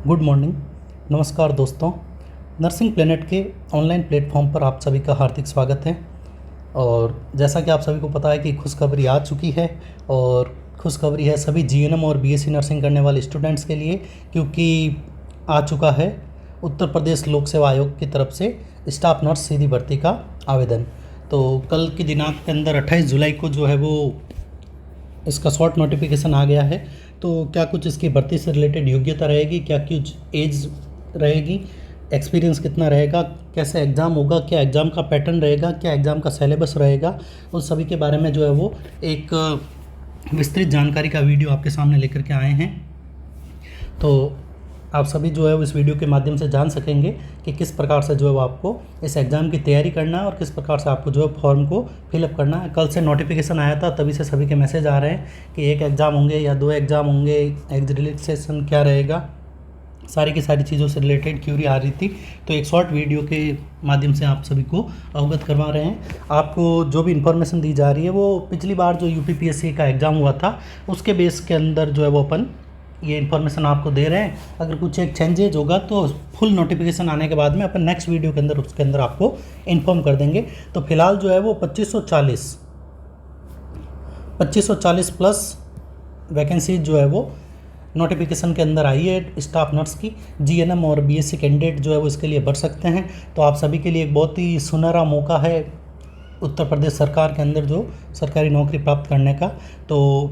Good morning. नमस्कार दोस्तों, nursing planet के ऑनलाइन प्लेटफॉर्म पर आप सभी का हार्दिक स्वागत है। और जैसा कि आप सभी को पता है कि खुशखबरी आ चुकी है, और खुशखबरी है सभी जीएनएम और बीएससी नर्सिंग करने वाले स्टूडेंट्स के लिए, क्योंकि आ चुका है उत्तर प्रदेश लोक सेवा आयोग की तरफ से स्टाफ नर्स सीधी भर्ती का आवेदन। तो कल की दिनांक के अंदर 28 जुलाई को जो है वो इसका शॉर्ट नोटिफिकेशन आ गया है। तो क्या कुछ इसकी भर्ती से रिलेटेड योग्यता रहेगी, क्या कुछ एज रहेगी, एक्सपीरियंस कितना रहेगा, कैसे एग्ज़ाम होगा, क्या एग्ज़ाम का पैटर्न रहेगा, क्या एग्ज़ाम का सिलेबस रहेगा, उस सभी के बारे में जो है वो एक विस्तृत जानकारी का वीडियो आपके सामने लेकर के आए हैं। तो आप सभी जो है वो इस वीडियो के माध्यम से जान सकेंगे कि किस प्रकार से जो है वो आपको इस एग्ज़ाम की तैयारी करना है और किस प्रकार से आपको जो है फॉर्म को फिलअप करना है। कल से नोटिफिकेशन आया था, तभी से सभी के मैसेज आ रहे हैं कि एक एग्ज़ाम होंगे या 2 एग्ज़ाम होंगे, एग्ज रिलैक्सेशन क्या रहेगा, सारी की सारी चीज़ों से रिलेटेड क्यूरी आ रही थी। तो एक शॉर्ट वीडियो के माध्यम से आप सभी को अवगत करवा रहे हैं। आपको जो भी इन्फॉर्मेशन दी जा रही है वो पिछली बार जो यूपीपीएससी का एग्ज़ाम हुआ था उसके बेस के अंदर जो है वो अपन ये इन्फॉर्मेशन आपको दे रहे हैं। अगर कुछ एक चेंजेज होगा तो फुल नोटिफिकेशन आने के बाद में अपन नेक्स्ट वीडियो के अंदर उसके अंदर आपको इन्फॉर्म कर देंगे। तो फिलहाल जो है वो 2540 प्लस वैकेंसी जो है वो नोटिफिकेशन के अंदर आई है स्टाफ नर्स की। जीएनएम और बीएससी कैंडिडेट जो है वो इसके लिए भर सकते हैं। तो आप सभी के लिए एक बहुत ही सुनहरा मौका है उत्तर प्रदेश सरकार के अंदर जो सरकारी नौकरी प्राप्त करने का। तो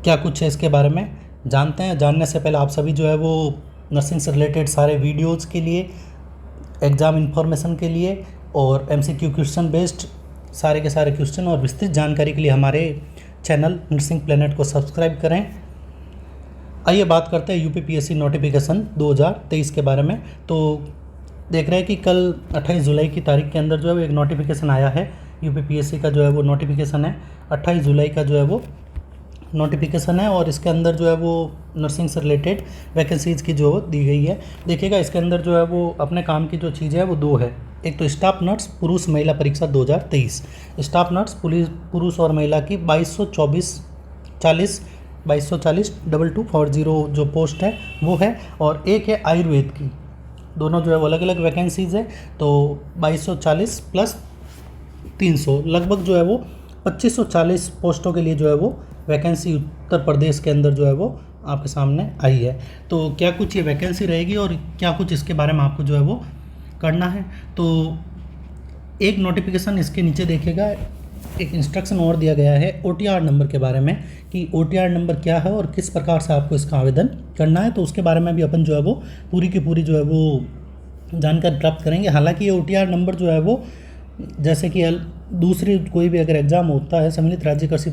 क्या कुछ है इसके बारे में जानते हैं। जानने से पहले आप सभी जो है वो नर्सिंग से रिलेटेड सारे वीडियोस के लिए, एग्ज़ाम इन्फॉर्मेशन के लिए और एमसीक्यू क्वेश्चन बेस्ड सारे के सारे क्वेश्चन और विस्तृत जानकारी के लिए हमारे चैनल नर्सिंग प्लेनेट को सब्सक्राइब करें। आइए बात करते हैं यूपीपीएससी नोटिफिकेशन 2023 के बारे में। तो देख रहे हैं कि कल 28 जुलाई की तारीख के अंदर जो है वो एक नोटिफिकेशन आया है। यूपीपीएससी का जो है वो नोटिफिकेशन है, 28 जुलाई का जो है वो नोटिफिकेशन है, और इसके अंदर जो है वो नर्सिंग से रिलेटेड वैकेंसीज़ की जो दी गई है। देखिएगा इसके अंदर जो है वो अपने काम की जो चीज़ है वो 2 है। एक तो स्टाफ नर्स पुरुष महिला परीक्षा 2023, स्टाफ नर्स पुरुष और महिला की 2240 जो पोस्ट है वो है, और एक है आयुर्वेद की। दोनों जो है वो अलग अलग वैकेंसीज़ है। तो 2240 प्लस 300 लगभग जो है वो 2540 पोस्टों के लिए जो है वो वैकेंसी उत्तर प्रदेश के अंदर जो है वो आपके सामने आई है। तो क्या कुछ ये वैकेंसी रहेगी और क्या कुछ इसके बारे में आपको जो है वो करना है। तो एक नोटिफिकेशन इसके नीचे देखिएगा, एक इंस्ट्रक्शन और दिया गया है ओटीआर नंबर के बारे में कि ओटीआर नंबर क्या है और किस प्रकार से आपको इसका आवेदन करना है। तो उसके बारे में भी अपन जो है वो पूरी की पूरी जो है वो जानकारी प्राप्त करेंगे। हालांकि ये ओटीआर नंबर जो है वो जैसे कि दूसरी कोई भी अगर एग्ज़ाम होता है, सम्मिलित राज्य कृषि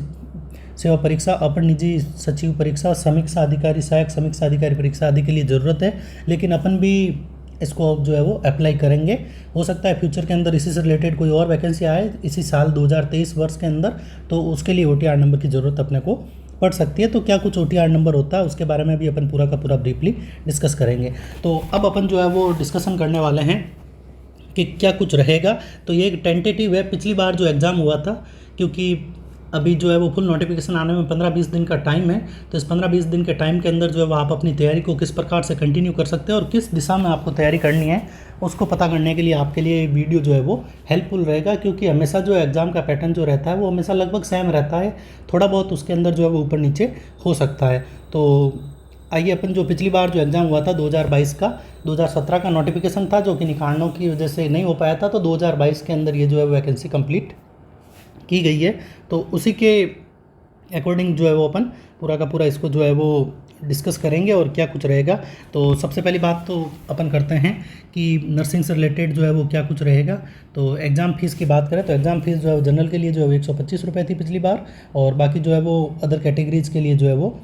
सेवा परीक्षा, अपर निजी सचिव परीक्षा, समीक्षा अधिकारी, सहायक समीक्षा अधिकारी परीक्षा आदि के लिए ज़रूरत है, लेकिन अपन भी इसको जो है वो अप्लाई करेंगे। हो सकता है फ्यूचर के अंदर इसी से रिलेटेड कोई और वैकेंसी आए इसी साल 2023 वर्ष के अंदर, तो उसके लिए ओटीआर नंबर की ज़रूरत अपने को पड़ सकती है। तो क्या कुछ ओटीआर नंबर होता है उसके बारे में भी अपन पूरा का पूरा ब्रीफली डिस्कस करेंगे। तो अब अपन जो है वो डिस्कशन करने वाले हैं कि क्या कुछ रहेगा। तो ये एक टेंटेटिव है। पिछली बार जो एग्ज़ाम हुआ था, क्योंकि अभी जो है वो फुल नोटिफिकेशन आने में 15-20 दिन का टाइम है, तो इस 15-20 दिन के टाइम के अंदर जो है वो आप अपनी तैयारी को किस प्रकार से कंटिन्यू कर सकते हैं और किस दिशा में आपको तैयारी करनी है उसको पता करने के लिए आपके लिए ये वीडियो जो है वो हेल्पफुल रहेगा। क्योंकि हमेशा जो एग्ज़ाम का पैटर्न जो रहता है वो हमेशा लगभग सेम रहता है, थोड़ा बहुत उसके अंदर जो है वो ऊपर नीचे हो सकता है। तो आइए अपन जो पिछली बार जो एग्ज़ाम हुआ था 2022 का, 2017 का नोटिफिकेशन था जो कि कारणों की वजह से नहीं हो पाया था, तो 2022 के अंदर ये जो है वैकेंसी कंप्लीट की गई है। तो उसी के अकॉर्डिंग जो है वो अपन पूरा का पूरा इसको जो है वो डिस्कस करेंगे और क्या कुछ रहेगा। तो सबसे पहली बात तो अपन करते हैं कि नर्सिंग से रिलेटेड जो है वो क्या कुछ रहेगा। तो एग्ज़ाम फ़ीस की बात करें तो एग्ज़ाम फ़ीस जो है वो जनरल के लिए जो है वो 125 रुपये थी पिछली बार, और बाकी जो है वो अदर कैटेगरीज़ के लिए जो है वो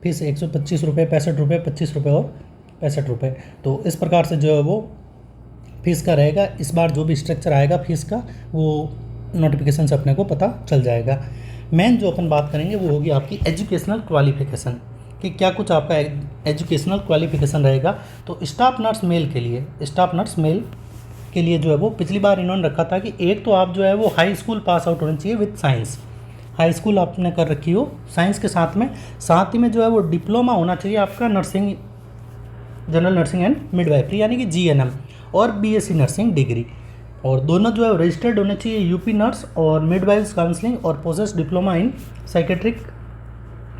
फीस 125 रुपये, 65 रुपये, 25 रुपये और 65 रुपये। तो इस प्रकार से जो है वो फीस का रहेगा। इस बार जो भी स्ट्रक्चर आएगा फीस का वो नोटिफिकेशन से अपने को पता चल जाएगा। मेन जो अपन बात करेंगे वो होगी आपकी एजुकेशनल क्वालिफिकेशन, कि क्या कुछ आपका एजुकेशनल क्वालिफिकेशन रहेगा। तो स्टाफ नर्स मेल के लिए जो है वो पिछली बार इन्होंने रखा था कि एक तो आप जो है वो हाई स्कूल पास आउट होना चाहिए विद साइंस, हाई स्कूल आपने कर रखी हो साइंस के साथ ही में जो है वो डिप्लोमा होना चाहिए आपका nursing general nursing and midwifery यानी कि जीएनएम, और बीएससी नर्सिंग डिग्री। और दोनों जो है रजिस्टर्ड होने चाहिए यूपी नर्स और मिडवाइफ्स काउंसलिंग और possess diploma in psychiatric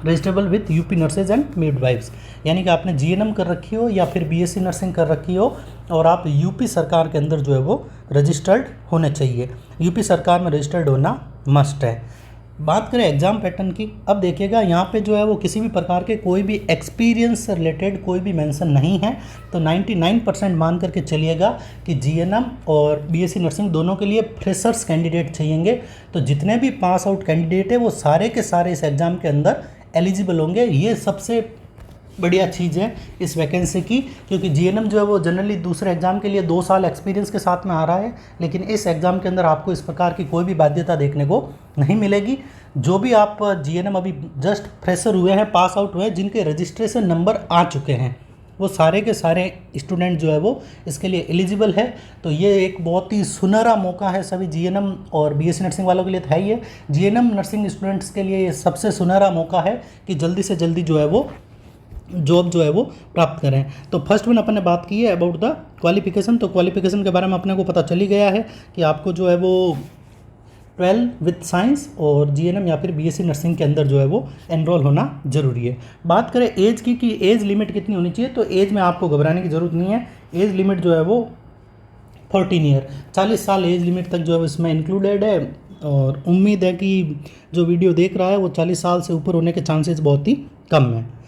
registrable with UP nurses and midwives, यानी कि आपने जीएनएम कर रखी हो या फिर बीएससी नर्सिंग कर रखी हो और आप यूपी सरकार के अंदर जो है वो रजिस्टर्ड होने चाहिए। यूपी सरकार में रजिस्टर्ड होना मस्ट है। बात करें एग्ज़ाम पैटर्न की, अब देखिएगा यहाँ पे जो है वो किसी भी प्रकार के कोई भी एक्सपीरियंस से रिलेटेड कोई भी मेंशन नहीं है। तो 99% मान करके चलिएगा कि जीएनएम और बीएससी नर्सिंग दोनों के लिए फ्रेशर्स कैंडिडेट चाहिए। तो जितने भी पास आउट कैंडिडेट है वो सारे के सारे इस एग्ज़ाम के अंदर एलिजिबल होंगे। ये सबसे बढ़िया चीज़ है इस वैकेंसी की, क्योंकि जीएनएम जो है वो जनरली दूसरे एग्ज़ाम के लिए 2 साल एक्सपीरियंस के साथ में आ रहा है, लेकिन इस एग्ज़ाम के अंदर आपको इस प्रकार की कोई भी बाध्यता देखने को नहीं मिलेगी। जो भी आप जीएनएम अभी जस्ट फ्रेशर हुए हैं, पास आउट हुए हैं, जिनके रजिस्ट्रेशन नंबर आ चुके हैं, वो सारे के सारे स्टूडेंट जो है वो इसके लिए एलिजिबल है। तो ये एक बहुत ही सुनहरा मौका है सभी जीएनएम और बीएससी नर्सिंग वालों के लिए तो है ही है। जीएनएम नर्सिंग स्टूडेंट्स के लिए ये सबसे सुनहरा मौका है कि जल्दी से जल्दी जो है वो जॉब जो है वो प्राप्त करें। तो फर्स्ट वन अपन ने बात की है अबाउट द क्वालिफिकेशन। तो क्वालिफिकेशन के बारे में अपने को पता चल ही गया है कि आपको जो है वो 12 विथ साइंस और जीएनएम या फिर बीएससी नर्सिंग के अंदर जो है वो एनरोल होना जरूरी है। बात करें एज की कि एज लिमिट कितनी होनी चाहिए, तो एज में आपको घबराने की ज़रूरत नहीं है। एज लिमिट जो है वो 14 ईयर, 40 साल एज लिमिट तक जो है इसमें इंक्लूडेड है। और उम्मीद है कि जो वीडियो देख रहा है वो 40 साल से ऊपर होने के चांसेस बहुत ही कम हैं।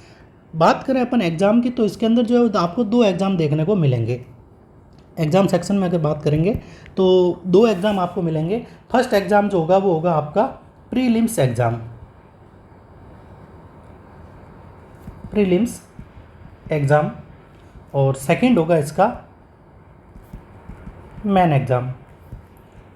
बात करें अपन एग्ज़ाम की, तो इसके अंदर जो है आपको 2 एग्ज़ाम देखने को मिलेंगे। एग्ज़ाम सेक्शन में अगर बात करेंगे तो 2 एग्ज़ाम आपको मिलेंगे। फर्स्ट एग्ज़ाम जो होगा वो होगा आपका प्रीलिम्स एग्ज़ाम, प्रीलिम्स एग्ज़ाम, और सेकंड होगा इसका मेन एग्ज़ाम।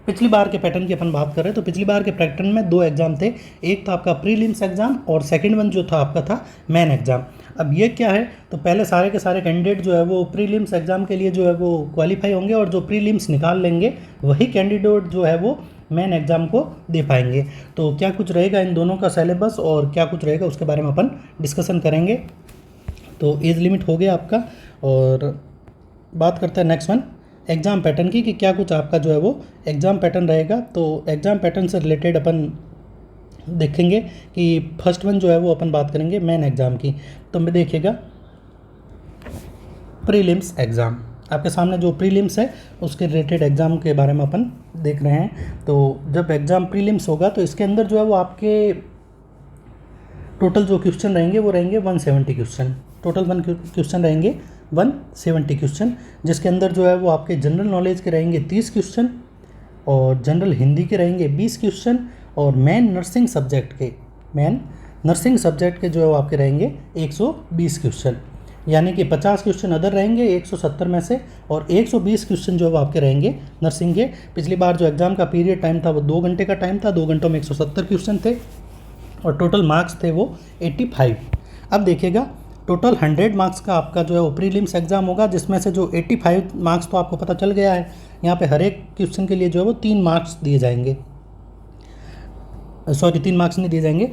पिछली बार के पैटर्न की अपन बात करें तो पिछली बार के पैटर्न में 2 एग्ज़ाम थे, एक था आपका प्रीलिम्स एग्ज़ाम और सेकंड वन जो था आपका था मेन एग्ज़ाम। अब ये क्या है, तो पहले सारे के सारे कैंडिडेट जो है वो प्रीलिम्स एग्ज़ाम के लिए जो है वो क्वालिफाई होंगे और जो प्रीलिम्स निकाल लेंगे वही कैंडिडेट जो है वो मेन एग्ज़ाम को दे पाएंगे। तो क्या कुछ रहेगा इन दोनों का सिलेबस और क्या कुछ रहेगा उसके बारे में अपन डिस्कशन करेंगे। तो एज लिमिट हो गया आपका, और बात करते हैं नेक्स्ट वन एग्ज़ाम पैटर्न की कि क्या कुछ आपका जो है वो एग्ज़ाम पैटर्न रहेगा। तो एग्ज़ाम पैटर्न से रिलेटेड अपन देखेंगे कि फर्स्ट वन जो है वो अपन बात करेंगे मेन एग्ज़ाम की। तो मैं देखिएगा प्रीलिम्स एग्ज़ाम आपके सामने जो प्रीलिम्स है उसके रिलेटेड एग्ज़ाम के बारे में अपन देख रहे हैं। तो जब एग्ज़ाम प्रीलिम्स होगा तो इसके अंदर जो है वो आपके टोटल जो क्वेश्चन रहेंगे वो रहेंगे 170 क्वेश्चन। टोटल 1 क्वेश्चन रहेंगे 170 क्वेश्चन, जिसके अंदर जो है वो आपके जनरल नॉलेज के रहेंगे 30 क्वेश्चन और जनरल हिंदी के रहेंगे 20 क्वेश्चन और मेन नर्सिंग सब्जेक्ट के जो है वो आपके रहेंगे 120 क्वेश्चन, यानी कि 50 क्वेश्चन अदर रहेंगे 170 में से और 120 क्वेश्चन जो है वो आपके रहेंगे नर्सिंग के। पिछली बार जो एग्ज़ाम का पीरियड टाइम था वो 2 घंटे का टाइम था, 2 घंटों में 170 क्वेश्चन थे और टोटल मार्क्स थे वो 85। अब देखिएगा टोटल 100 मार्क्स का आपका जो है वो प्रीलिम्स एग्ज़ाम होगा, जिसमें से जो 85 मार्क्स तो आपको पता चल गया है। यहाँ पे हर एक क्वेश्चन के लिए जो है वो 3 मार्क्स दिए जाएंगे, सॉरी 3 मार्क्स नहीं दिए जाएंगे।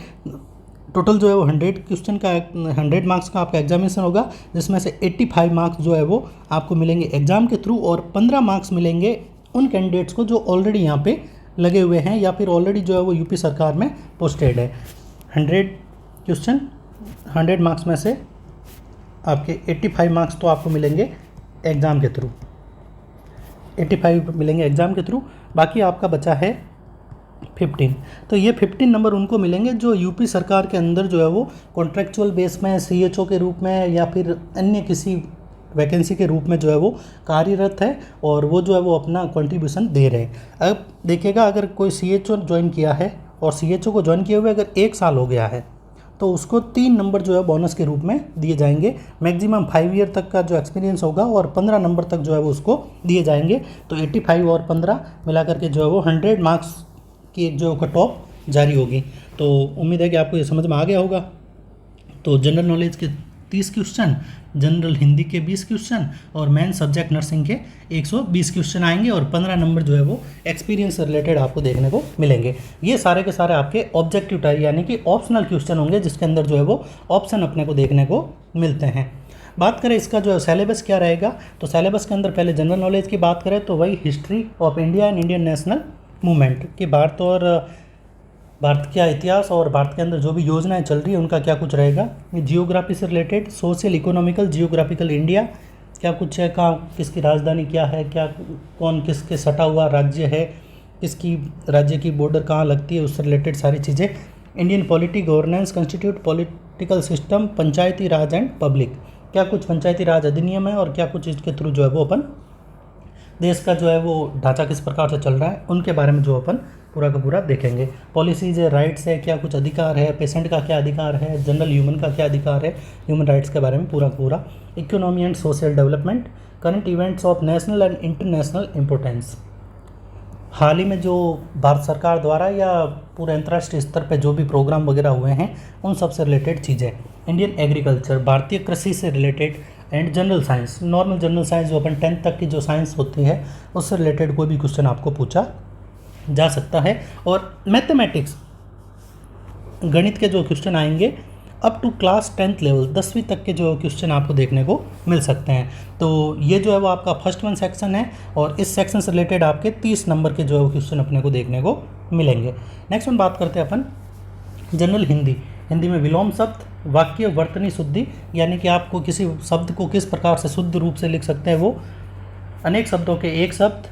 टोटल जो है वो 100 मार्क्स का आपका एग्जामिनेशन होगा, जिसमें से 85 मार्क्स जो है वो आपको मिलेंगे एग्ज़ाम के थ्रू और 15 मार्क्स मिलेंगे उन कैंडिडेट्स को जो ऑलरेडी यहाँ पे लगे हुए हैं या फिर ऑलरेडी जो है वो यूपी सरकार में पोस्टेड है। 100 मार्क्स में से आपके 85 मार्क्स तो आपको मिलेंगे एग्ज़ाम के थ्रू, 85 मिलेंगे एग्ज़ाम के थ्रू। बाकी आपका बचा है 15। तो ये 15 नंबर उनको मिलेंगे जो यूपी सरकार के अंदर जो है वो कॉन्ट्रेक्चुअल बेस में सीएचओ के रूप में या फिर अन्य किसी वैकेंसी के रूप में जो है वो कार्यरत है और वो जो है वो अपना कंट्रीब्यूशन दे रहे हैं। अब देखिएगा अगर कोई सीएचओ ज्वाइन किया है और सीएचओ को ज्वाइन किए हुए अगर 1 साल हो गया है तो उसको 3 नंबर जो है बोनस के रूप में दिए जाएंगे। मैक्सिमम 5 ईयर तक का जो एक्सपीरियंस होगा और 15 नंबर तक जो है वो उसको दिए जाएंगे। तो 85 और 15 मिला करके जो है वो 100 मार्क्स की एक जो कट ऑफ जारी होगी। तो उम्मीद है कि आपको ये समझ में आ गया होगा। तो जनरल नॉलेज के 30 क्वेश्चन, जनरल हिंदी के 20 क्वेश्चन और मेन सब्जेक्ट नर्सिंग के 120 क्वेश्चन आएंगे और 15 नंबर जो है वो एक्सपीरियंस से रिलेटेड आपको देखने को मिलेंगे। ये सारे के सारे आपके ऑब्जेक्टिव टाइप यानी कि ऑप्शनल क्वेश्चन होंगे, जिसके अंदर जो है वो ऑप्शन अपने को देखने को मिलते हैं। बात करें इसका जो सिलेबस क्या रहेगा, तो सिलेबस के अंदर पहले जनरल नॉलेज की बात करें तो वही history of India and Indian national movement कि भारत का इतिहास और भारत के अंदर जो भी योजनाएं चल रही है उनका क्या कुछ रहेगा। जियोग्राफी से related social economical geographical India क्या कुछ है, कहाँ किसकी राजधानी क्या है, क्या कौन किसके सटा हुआ राज्य है, किसकी राज्य की बॉर्डर कहाँ लगती है, उससे रिलेटेड सारी चीज़ें। Indian polity governance constitute political system Panchayati Raj and public क्या कुछ पंचायती राज अधिनियम है और क्या कुछ इसके थ्रू जो है वो अपन देश का जो है वो ढांचा किस प्रकार से चल रहा है उनके बारे में जो अपन पूरा का पूरा देखेंगे। पॉलिसीज है, राइट्स है, क्या कुछ अधिकार है, पेशेंट का क्या अधिकार है, जनरल ह्यूमन का क्या अधिकार है, ह्यूमन राइट्स के बारे में पूरा पूरा। Economy and social development, current events of national and international importance, हाल ही में जो भारत सरकार द्वारा या पूरे अंतर्राष्ट्रीय स्तर पर जो भी प्रोग्राम वगैरह हुए हैं उन सब से रिलेटेड चीज़ें। इंडियन एग्रीकल्चर, भारतीय कृषि से related, and general science, normal general science जो अपन 10th तक की जो साइंस होती है उससे रिलेटेड कोई भी क्वेश्चन आपको पूछा जा सकता है। और मैथमेटिक्स, गणित के जो क्वेश्चन आएंगे up to class 10th level, 10वीं तक के जो क्वेश्चन आपको देखने को मिल सकते हैं। तो ये जो है वो आपका फर्स्ट वन सेक्शन है और इस सेक्शन से रिलेटेड आपके 30 नंबर के जो है वो क्वेश्चन अपने को देखने को मिलेंगे। नेक्स्ट वन बात करते हैं अपन जनरल हिंदी। हिंदी में विलोम शब्द, वाक्य वर्तनी शुद्धि, यानी कि आपको किसी शब्द को किस प्रकार से शुद्ध रूप से लिख सकते हैं वो, अनेक शब्दों के एक शब्द,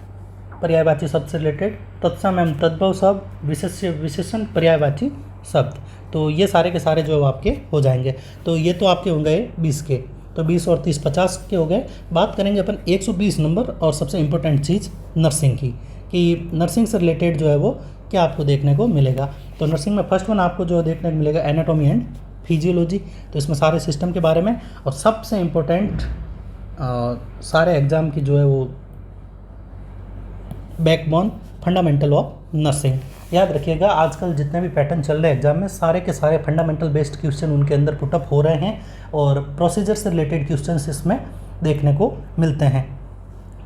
पर्यायवाची शब्द से रिलेटेड, तत्सम एवं तद्भव शब्द, विशेषण पर्यायवाची शब्द। तो ये सारे के सारे जो आपके हो जाएंगे। तो ये तो आपके हो गए 20 के, तो 20 और 30 50 के हो गए। बात करेंगे अपन 120 नंबर और सबसे इम्पोर्टेंट चीज़ नर्सिंग की, कि नर्सिंग से रिलेटेड जो है वो क्या आपको देखने को मिलेगा। तो नर्सिंग में फर्स्ट वन आपको जो देखने को मिलेगा एनाटॉमी एंड फिजियोलॉजी, तो इसमें सारे सिस्टम के बारे में, और सबसे इम्पोर्टेंट सारे एग्ज़ाम की जो है वो बैकबोन फंडामेंटल ऑफ नर्सिंग। याद रखिएगा आजकल जितने भी पैटर्न चल रहे हैं एग्जाम में सारे के सारे फंडामेंटल बेस्ड क्वेश्चन उनके अंदर पुटअप हो रहे हैं और प्रोसीजर से रिलेटेड क्वेश्चंस इसमें देखने को मिलते हैं।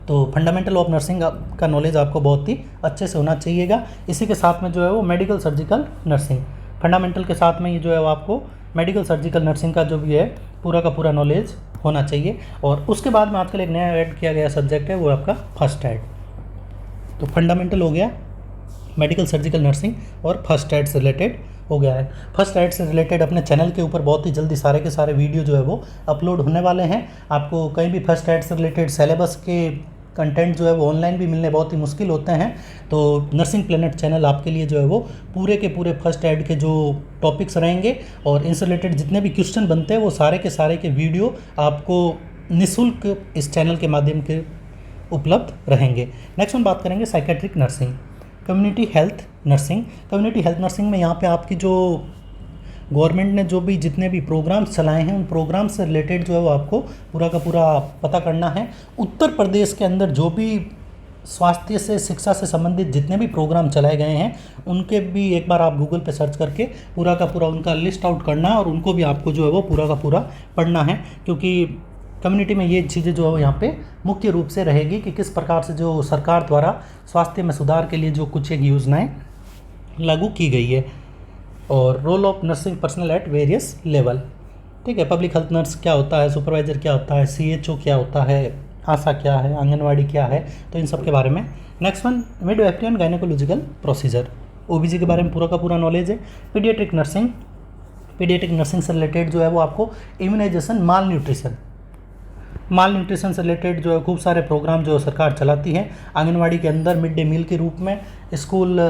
तो फंडामेंटल ऑफ नर्सिंग का नॉलेज आपको बहुत ही अच्छे से होना चाहिएगा। इसी के साथ में जो है वो मेडिकल सर्जिकल नर्सिंग, फंडामेंटल के साथ में ये जो है वो आपको मेडिकल सर्जिकल नर्सिंग का जो भी है पूरा का पूरा नॉलेज होना चाहिए। और उसके बाद में आजकल एक नया ऐड किया गया सब्जेक्ट है वो आपका फर्स्ट एड। तो फंडामेंटल हो गया, मेडिकल सर्जिकल नर्सिंग और फर्स्ट एड से रिलेटेड हो गया है। फर्स्ट एड से रिलेटेड अपने चैनल के ऊपर बहुत ही जल्दी सारे के सारे वीडियो जो है वो अपलोड होने वाले हैं। आपको कहीं भी फर्स्ट एड से रिलेटेड सिलेबस के कंटेंट जो है वो ऑनलाइन भी मिलने बहुत ही मुश्किल होते हैं। तो नर्सिंग प्लेनेट चैनल आपके लिए जो है वो पूरे के पूरे फर्स्ट एड के जो टॉपिक्स रहेंगे और इनसे रिलेटेड जितने भी क्वेश्चन बनते हैं वो सारे के वीडियो आपको निःशुल्क इस चैनल के माध्यम के उपलब्ध रहेंगे। नेक्स्ट हम बात करेंगे psychiatric nursing, community health nursing. Community health nursing में यहाँ पे आपकी जो गवर्नमेंट ने जो भी जितने भी प्रोग्राम्स चलाए हैं उन प्रोग्राम से रिलेटेड जो है वो आपको पूरा का पूरा पता करना है। उत्तर प्रदेश के अंदर जो भी स्वास्थ्य से शिक्षा से संबंधित जितने भी प्रोग्राम चलाए गए हैं उनके भी एक बार आप गूगल पे सर्च करके पूरा का पूरा उनका लिस्ट आउट करना है और उनको भी आपको जो है वो पूरा का पूरा पढ़ना है, क्योंकि कम्युनिटी में ये चीज़ें जो है यहाँ पे मुख्य रूप से रहेगी कि किस प्रकार से जो सरकार द्वारा स्वास्थ्य में सुधार के लिए जो कुछ एक योजनाएं लागू की गई है। और role of nursing personnel at various level, ठीक है, पब्लिक हेल्थ नर्स क्या होता है, सुपरवाइजर क्या होता है, CHO क्या होता है, आशा क्या है, आंगनवाड़ी क्या है, तो इन सब के बारे में। Next one midwifery and gynaecological procedure, OBG के बारे में पूरा का पूरा नॉलेज है। पीडियाट्रिक नर्सिंग, पीडियाट्रिक नर्सिंग से रिलेटेड जो है वो आपको इम्यूनाइजेशन, माल न्यूट्रिशन से रिलेटेड जो है खूब सारे प्रोग्राम जो सरकार चलाती है। आंगनवाड़ी के अंदर मिड डे मील के रूप में, स्कूल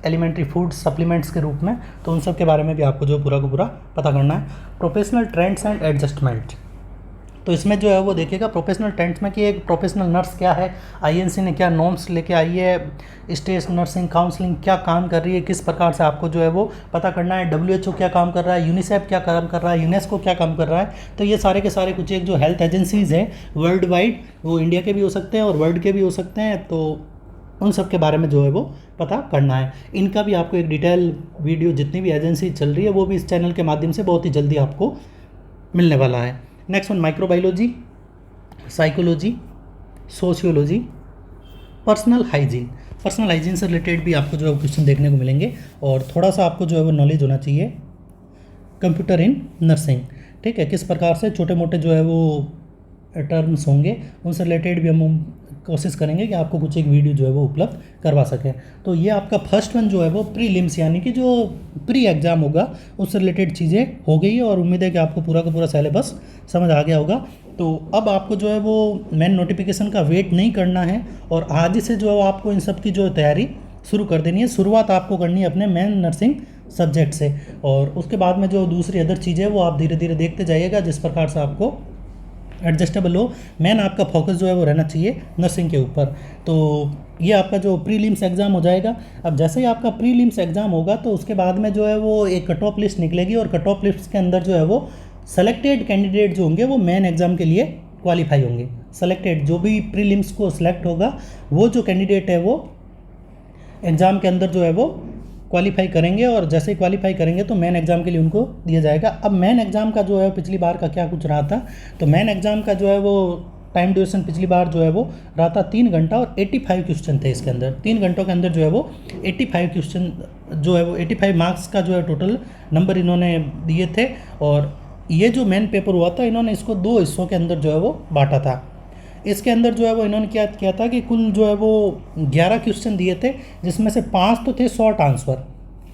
एलिमेंट्री फूड सप्लीमेंट्स के रूप में, तो उन सब के बारे में भी आपको जो पूरा का पूरा पता करना है। प्रोफेशनल ट्रेंड्स एंड एडजस्टमेंट, तो इसमें जो है वो देखिएगा प्रोफेशनल ट्रेंड्स में कि एक प्रोफेशनल नर्स क्या है, INC ने क्या नॉर्म्स लेके आई है, स्टेट नर्सिंग काउंसलिंग क्या काम कर रही है, किस प्रकार से आपको जो है वो पता करना है। WHO क्या काम कर रहा है, UNICEF क्या काम कर रहा है, UNESCO क्या काम कर रहा है। तो ये सारे के सारे कुछ एक जो हेल्थ एजेंसीज़ हैं वर्ल्ड वाइड, वो इंडिया के भी हो सकते हैं और वर्ल्ड के भी हो सकते हैं, तो उन सब के बारे में जो है वो पता करना है। इनका भी आपको एक डिटेल वीडियो जितनी भी एजेंसी चल रही है वो भी इस चैनल के माध्यम से बहुत ही जल्दी आपको मिलने वाला है। Next one microbiology, psychology, sociology, personal hygiene से रिलेटेड भी आपको जो है क्वेश्चन देखने को मिलेंगे और थोड़ा सा आपको जो है वो नॉलेज होना चाहिए कंप्यूटर इन नर्सिंग। ठीक है, किस प्रकार से छोटे मोटे जो है वो टर्म्स होंगे उनसे रिलेटेड भी हम कोशिश करेंगे कि आपको कुछ एक वीडियो जो है वो उपलब्ध करवा सकें। तो ये आपका फर्स्ट वन जो है वो प्रीलिम्स यानी कि जो प्री एग्ज़ाम होगा उससे रिलेटेड चीज़ें हो गई है, और उम्मीद है कि आपको पूरा का पूरा सिलेबस समझ आ गया होगा। तो अब आपको जो है वो मेन नोटिफिकेशन का वेट नहीं करना है, और आज से जो है आपको इन सब की जो तैयारी शुरू कर देनी है। शुरुआत आपको करनी है अपने मेन नर्सिंग सब्जेक्ट से, और उसके बाद में जो दूसरी अदर चीज़ें वो आप धीरे धीरे देखते जाइएगा जिस प्रकार से आपको एडजस्टेबल हो। मेन आपका फोकस जो है वो रहना चाहिए नर्सिंग के ऊपर। तो ये आपका जो प्रीलिम्स एग्ज़ाम हो जाएगा। अब जैसे ही आपका प्रीलिम्स एग्ज़ाम होगा तो उसके बाद में जो है वो एक कट ऑफ लिस्ट निकलेगी, और कट ऑफ लिस्ट के अंदर जो है वो सेलेक्टेड कैंडिडेट जो होंगे वो मेन एग्ज़ाम के लिए क्वालिफाई होंगे। सेलेक्टेड जो भी प्रीलिम्स को सिलेक्ट होगा वो जो कैंडिडेट है वो एग्ज़ाम के अंदर जो है वो क्वालिफाई करेंगे, और जैसे ही क्वालिफाई करेंगे तो मेन एग्ज़ाम के लिए उनको दिया जाएगा। अब मेन एग्ज़ाम का जो है पिछली बार का क्या कुछ रहा था, तो मेन एग्ज़ाम का जो है वो टाइम ड्यूरेशन पिछली बार जो है वो रहा था 3 घंटा, और 85 क्वेश्चन थे इसके अंदर। 3 घंटों के अंदर जो है वो 85 क्वेश्चन जो है वो 85 मार्क्स का जो है टोटल नंबर इन्होंने दिए थे। और ये जो मेन पेपर हुआ था इन्होंने इसको 2 हिस्सों के अंदर जो है वो बांटा था। इसके अंदर जो है वो इन्होंने क्या किया था कि कुल जो है वो 11 क्वेश्चन दिए थे, जिसमें से 5 तो थे शॉर्ट आंसर।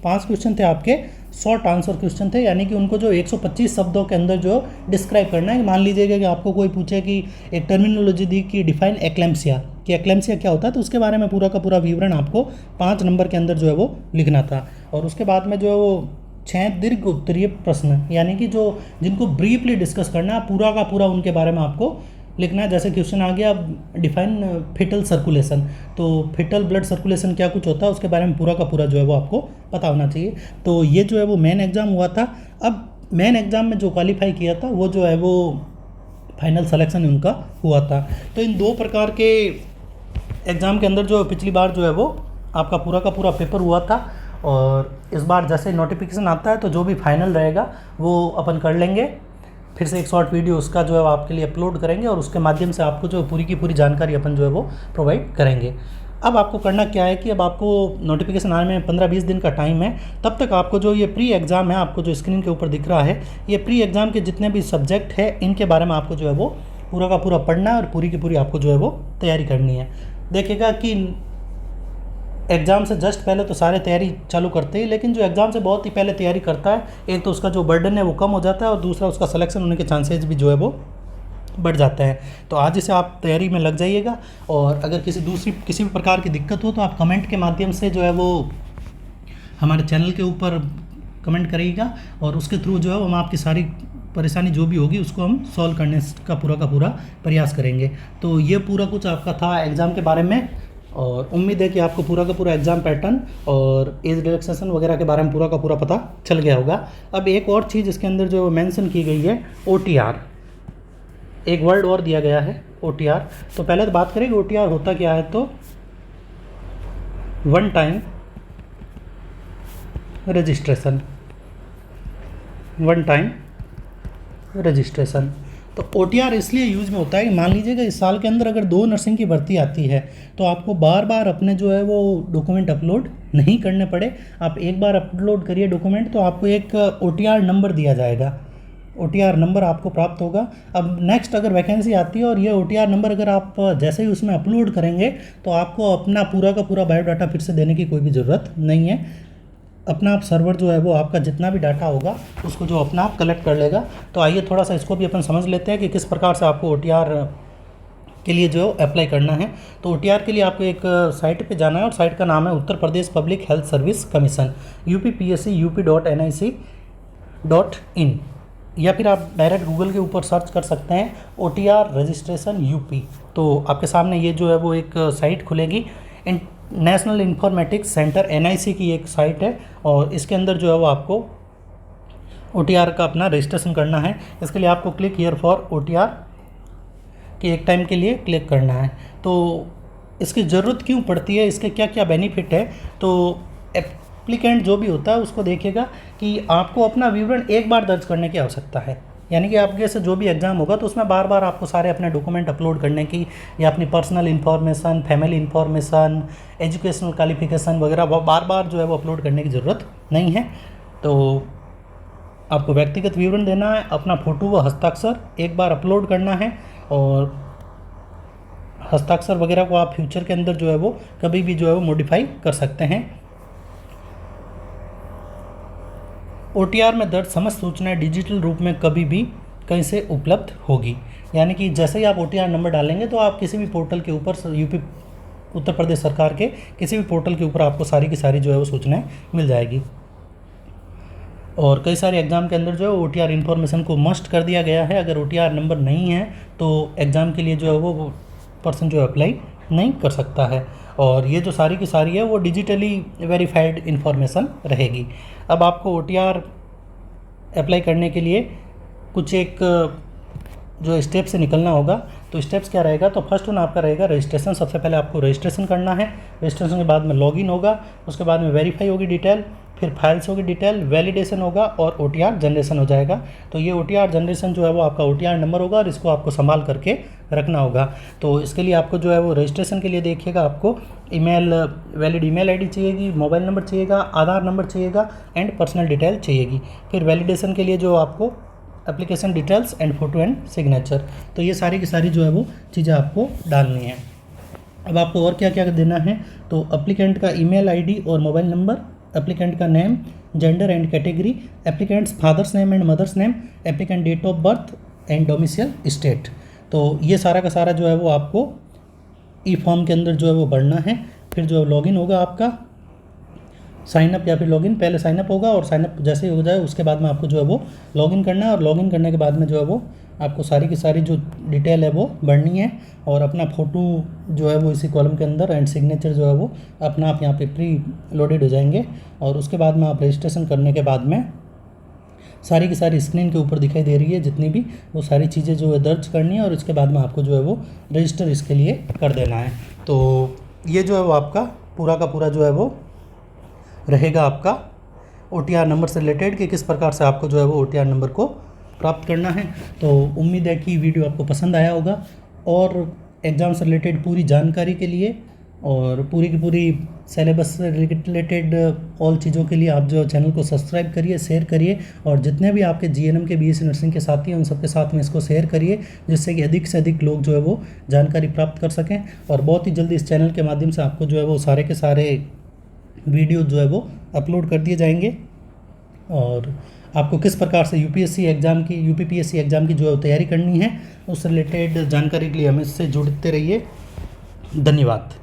5 क्वेश्चन थे आपके शॉर्ट आंसर क्वेश्चन थे, यानी कि उनको जो 125 शब्दों के अंदर जो डिस्क्राइब करना है। मान लीजिएगा कि आपको कोई पूछे कि एक टर्मिनोलॉजी दी कि डिफाइन एक्लेम्सिया, कि एक्लेम्सिया क्या होता है, तो उसके बारे में पूरा का पूरा विवरण आपको 5 नंबर के अंदर जो है वो लिखना था। और उसके बाद में जो है वो 6 दीर्घ उत्तरीय प्रश्न, यानी कि जो जिनको ब्रीफली डिस्कस करना है पूरा का पूरा उनके बारे में आपको लिखना है। जैसे क्वेश्चन आ गया डिफाइन फिटल सर्कुलेशन, तो फिटल ब्लड सर्कुलेशन क्या कुछ होता है उसके बारे में पूरा का पूरा जो है वो आपको पता होना चाहिए। तो ये जो है वो मेन एग्ज़ाम हुआ था। अब मेन एग्ज़ाम में जो क्वालिफाई किया था वो जो है वो फाइनल सिलेक्शन उनका हुआ था। तो इन 2 प्रकार के एग्ज़ाम के अंदर जो पिछली बार जो है वो आपका पूरा का पूरा पेपर हुआ था, और इस बार जैसे नोटिफिकेशन आता है तो जो भी फाइनल रहेगा वो अपन कर लेंगे। फिर से एक शॉर्ट वीडियो उसका जो है आपके लिए अपलोड करेंगे, और उसके माध्यम से आपको जो पूरी की पूरी जानकारी अपन जो है वो प्रोवाइड करेंगे। अब आपको करना क्या है कि अब आपको नोटिफिकेशन आने में 15-20 दिन का टाइम है। तब तक आपको जो ये प्री एग्ज़ाम है, आपको जो स्क्रीन के ऊपर दिख रहा है, ये प्री एग्ज़ाम के जितने भी सब्जेक्ट है इनके बारे में आपको जो है वो पूरा का पूरा पढ़ना है, और पूरी की पूरी आपको जो है वो तैयारी करनी है। देखिएगा कि एग्ज़ाम से जस्ट पहले तो सारे तैयारी चालू करते हैं, लेकिन जो एग्ज़ाम से बहुत ही पहले तैयारी करता है, एक तो उसका जो बर्डन है वो कम हो जाता है, और दूसरा उसका सिलेक्शन होने के चांसेस भी जो है वो बढ़ जाता है। तो आज से आप तैयारी में लग जाइएगा, और अगर किसी भी प्रकार की दिक्कत हो तो आप कमेंट के माध्यम से जो है वो हमारे चैनल के ऊपर कमेंट करिएगा, और उसके थ्रू जो है हम आपकी सारी परेशानी जो भी होगी उसको हम सॉल्व करने का पूरा प्रयास करेंगे। तो ये पूरा कुछ आपका था एग्ज़ाम के बारे में, और उम्मीद है कि आपको पूरा का पूरा एग्ज़ाम पैटर्न और एज रिलैक्सेशन वगैरह के बारे में पूरा का पूरा पता चल गया होगा। अब एक और चीज़ इसके अंदर जो मेंशन की गई है OTR, एक वर्ड और दिया गया है OTR। तो पहले तो बात करेंगे OTR होता क्या है। तो one time registration, one time registration. तो OTR इसलिए यूज़ में होता है कि मान लीजिएगा इस साल के अंदर अगर 2 नर्सिंग की भर्ती आती है तो आपको बार बार अपने जो है वो डॉक्यूमेंट अपलोड नहीं करने पड़े। आप एक बार अपलोड करिए डॉक्यूमेंट तो आपको एक OTR नंबर दिया जाएगा, OTR नंबर आपको प्राप्त होगा। अब नेक्स्ट अगर वैकेंसी आती है और ये OTR नंबर अगर आप जैसे ही उसमें अपलोड करेंगे तो आपको अपना पूरा का पूरा बायोडाटा फिर से देने की कोई भी ज़रूरत नहीं है। अपना आप सर्वर जो है वो आपका जितना भी डाटा होगा उसको जो अपना आप कलेक्ट कर लेगा। तो आइए थोड़ा सा इसको भी अपन समझ लेते हैं कि किस प्रकार से आपको OTR के लिए जो अप्लाई करना है। तो OTR के लिए आपको एक साइट पे जाना है, और साइट का नाम है Uttar Pradesh public health service commission UPPSC.nic.in, या फिर आप डायरेक्ट गूगल के ऊपर सर्च कर सकते हैं OTR रजिस्ट्रेशन UP। तो आपके सामने ये जो है वो एक साइट खुलेगी। नेशनल इंफॉर्मेटिक्स सेंटर NIC की एक साइट है, और इसके अंदर जो है वो आपको OTR का अपना रजिस्ट्रेशन करना है। इसके लिए आपको क्लिक हियर फॉर OTR कि एक टाइम के लिए क्लिक करना है। तो इसकी ज़रूरत क्यों पड़ती है, इसके क्या क्या बेनिफिट है। तो एप्लीकेंट जो भी होता है उसको देखिएगा कि आपको अपना विवरण एक बार दर्ज करने की आवश्यकता है, यानी कि आपके से जो भी एग्ज़ाम होगा तो उसमें बार बार आपको सारे अपने डॉक्यूमेंट अपलोड करने की, या अपनी personal information, family information, educational qualification वगैरह बार बार जो है वो अपलोड करने की ज़रूरत नहीं है। तो आपको व्यक्तिगत विवरण देना है, अपना फ़ोटो व हस्ताक्षर एक बार अपलोड करना है, और हस्ताक्षर वगैरह को आप फ्यूचर के अंदर जो है वो कभी भी जो है वो मॉडिफाई कर सकते हैं। OTR में दर्ज समस्त सूचनाएं डिजिटल रूप में कभी भी कहीं से उपलब्ध होगी। यानी कि जैसे ही आप OTR नंबर डालेंगे तो आप किसी भी पोर्टल के ऊपर यूपी उत्तर प्रदेश सरकार के किसी भी पोर्टल के ऊपर आपको सारी की सारी जो है वो सूचनाएं मिल जाएगी। और कई सारे एग्ज़ाम के अंदर जो है OTR इन्फॉर्मेशन को मस्ट कर दिया गया है। अगर OTR नंबर नहीं है तो एग्ज़ाम के लिए जो है वो पर्सन जो अप्लाई नहीं कर सकता है। और ये जो सारी की सारी है वो डिजिटली वेरीफाइड इन्फॉर्मेशन रहेगी। अब आपको OTR अप्लाई करने के लिए कुछ एक जो स्टेप से निकलना होगा। तो स्टेप्स क्या रहेगा, तो फर्स्ट वन आपका रहेगा रजिस्ट्रेशन। सबसे पहले आपको रजिस्ट्रेशन करना है। रजिस्ट्रेशन के बाद में लॉगिन होगा, उसके बाद में वेरीफाई होगी डिटेल, फिर फाइल्स होगी डिटेल, वैलिडेशन होगा और OTR जनरेशन हो जाएगा। तो ये OTR जनरेशन जो है वो आपका OTR नंबर होगा और इसको आपको संभाल करके रखना होगा। तो इसके लिए आपको जो है वो रजिस्ट्रेशन के लिए देखिएगा, आपको वैलिड ईमेल आईडी चाहिएगी, मोबाइल नंबर चाहिएगा, आधार नंबर चाहिएगा एंड पर्सनल डिटेल चाहिएगी। फिर वैलिडेशन के लिए जो आपको application details and photo and signature. तो ये सारी की सारी जो है वो चीज़ें आपको डालनी है। अब आपको और क्या क्या देना है, तो एप्लीकेंट का ईमेल आईडी और मोबाइल नंबर, एप्लीकेंट का name, gender and category, applicant's father's name and mother's name, applicant date of birth and domicile state. तो ये सारा का सारा जो है वो आपको ई फॉर्म के अंदर जो है वो भरना है। फिर जो लॉगिन होगा आपका, साइनअप या फिर लॉगिन, पहले साइनअप होगा और साइनअप जैसे ही हो जाए उसके बाद में आपको जो है वो लॉगिन करना है। और लॉगिन करने के बाद में जो है वो आपको सारी की सारी जो डिटेल है वो भरनी है और अपना फ़ोटो जो है वो इसी कॉलम के अंदर एंड सिग्नेचर जो है वो अपना आप यहाँ पे प्री लोडेड हो जाएंगे। और उसके बाद में आप रजिस्ट्रेशन करने के बाद में सारी की सारी स्क्रीन के ऊपर दिखाई दे रही है जितनी भी, वो सारी चीज़ें जो है दर्ज करनी है और उसके बाद में आपको जो है वो रजिस्टर इसके लिए कर देना है। तो ये जो है वो आपका पूरा का पूरा जो है वो रहेगा आपका OTR नंबर से रिलेटेड कि किस प्रकार से आपको जो है वो OTR नंबर को प्राप्त करना है। तो उम्मीद है कि वीडियो आपको पसंद आया होगा और एग्ज़ाम से रिलेटेड पूरी जानकारी के लिए और पूरी की पूरी सिलेबस से रिलेटेड ऑल चीज़ों के लिए आप जो चैनल को सब्सक्राइब करिए, शेयर करिए और जितने भी आपके GNM के BSc नर्सिंग के साथी हैं उन सबके साथ में इसको शेयर करिए, जिससे कि अधिक से अधिक लोग जो है वो जानकारी प्राप्त कर सकें। और बहुत ही जल्दी इस चैनल के माध्यम से आपको जो है वो सारे के सारे वीडियो जो है वो अपलोड कर दिए जाएंगे। और आपको किस प्रकार से UPSC एग्ज़ाम की, UPPSC एग्ज़ाम की जो है तैयारी करनी है उससे रिलेटेड जानकारी के लिए हमें इससे जुड़ते रहिए। धन्यवाद।